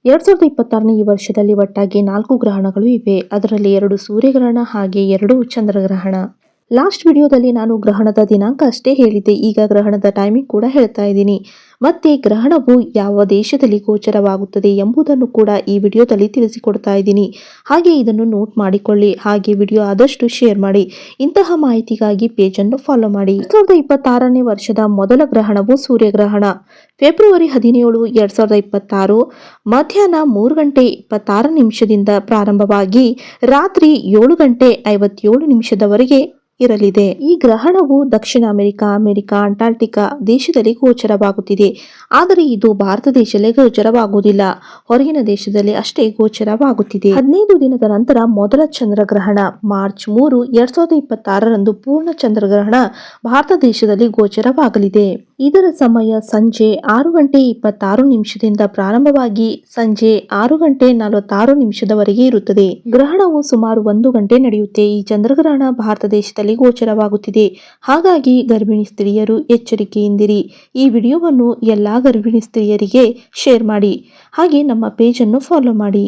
2026ನೇ ಈ ವರ್ಷದಲ್ಲಿ ಒಟ್ಟಾಗಿ 4 ಗ್ರಹಣಗಳು ಇವೆ. ಅದರಲ್ಲಿ 2 ಸೂರ್ಯಗ್ರಹಣ ಹಾಗೆ 2 ಚಂದ್ರಗ್ರಹಣ. ಲಾಸ್ಟ್ ವಿಡಿಯೋದಲ್ಲಿ ನಾನು ಗ್ರಹಣದ ದಿನಾಂಕ ಅಷ್ಟೇ ಹೇಳಿದ್ದೆ. ಈಗ ಗ್ರಹಣದ ಟೈಮಿಂಗ್ ಕೂಡ ಹೇಳ್ತಾ ಇದ್ದೀನಿ. ಮತ್ತೆ ಗ್ರಹಣವು ಯಾವ ದೇಶದಲ್ಲಿ ಗೋಚರವಾಗುತ್ತದೆ ಎಂಬುದನ್ನು ಕೂಡ ಈ ವಿಡಿಯೋದಲ್ಲಿ ತಿಳಿಸಿಕೊಡ್ತಾ ಇದ್ದೀನಿ. ಹಾಗೆ ಇದನ್ನು ನೋಟ್ ಮಾಡಿಕೊಳ್ಳಿ. ಹಾಗೆ ವಿಡಿಯೋ ಆದಷ್ಟು ಶೇರ್ ಮಾಡಿ. ಇಂತಹ ಮಾಹಿತಿಗಾಗಿ ಪೇಜ್ ಅನ್ನು ಫಾಲೋ ಮಾಡಿ. 2026ನೇ ವರ್ಷದ ಮೊದಲ ಗ್ರಹಣವು ಸೂರ್ಯಗ್ರಹಣ. ಫೆಬ್ರವರಿ 17, 2026 ಮಧ್ಯಾಹ್ನ 3 ಗಂಟೆ 26 ನಿಮಿಷದಿಂದ ಪ್ರಾರಂಭವಾಗಿ ರಾತ್ರಿ 7 ಗಂಟೆ 57 ನಿಮಿಷದವರೆಗೆ ಇರಲಿದೆ. ಈ ಗ್ರಹಣವು ದಕ್ಷಿಣ ಅಮೆರಿಕ, ಅಂಟಾರ್ಟಿಕಾ ದೇಶದಲ್ಲಿ ಗೋಚರವಾಗುತ್ತಿದೆ. ಆದರೆ ಇದು ಭಾರತ ದೇಶದಲ್ಲಿ ಗೋಚರವಾಗುವುದಿಲ್ಲ. ಹೊರಗಿನ ದೇಶದಲ್ಲಿ ಅಷ್ಟೇ ಗೋಚರವಾಗುತ್ತಿದೆ. 15 ದಿನದ ನಂತರ ಮೊದಲ ಚಂದ್ರಗ್ರಹಣ ಮಾರ್ಚ್ 3, 2026ರಂದು ಪೂರ್ಣ ಚಂದ್ರಗ್ರಹಣ ಭಾರತ ದೇಶದಲ್ಲಿ ಗೋಚರವಾಗಲಿದೆ. ಇದರ ಸಮಯ ಸಂಜೆ 6 ಗಂಟೆ 26 ನಿಮಿಷದಿಂದ ಪ್ರಾರಂಭವಾಗಿ ಸಂಜೆ 6 ಗಂಟೆ 46 ನಿಮಿಷದವರೆಗೆ ಇರುತ್ತದೆ. ಗ್ರಹಣವು ಸುಮಾರು 1 ಗಂಟೆ ನಡೆಯುತ್ತೆ. ಈ ಚಂದ್ರಗ್ರಹಣ ಭಾರತ ದೇಶದಲ್ಲಿ ಗೋಚರವಾಗುತ್ತಿದೆ. ಹಾಗಾಗಿ ಗರ್ಭಿಣಿ ಸ್ತ್ರೀಯರು ಎಚ್ಚರಿಕೆಯಿಂದಿರಿ. ಈ ವಿಡಿಯೋವನ್ನು ಎಲ್ಲಾ ಗರ್ಭಿಣಿ ಸ್ತ್ರೀಯರಿಗೆ ಶೇರ್ ಮಾಡಿ. ಹಾಗೆ ನಮ್ಮ ಪೇಜ್ ಅನ್ನು ಫಾಲೋ ಮಾಡಿ.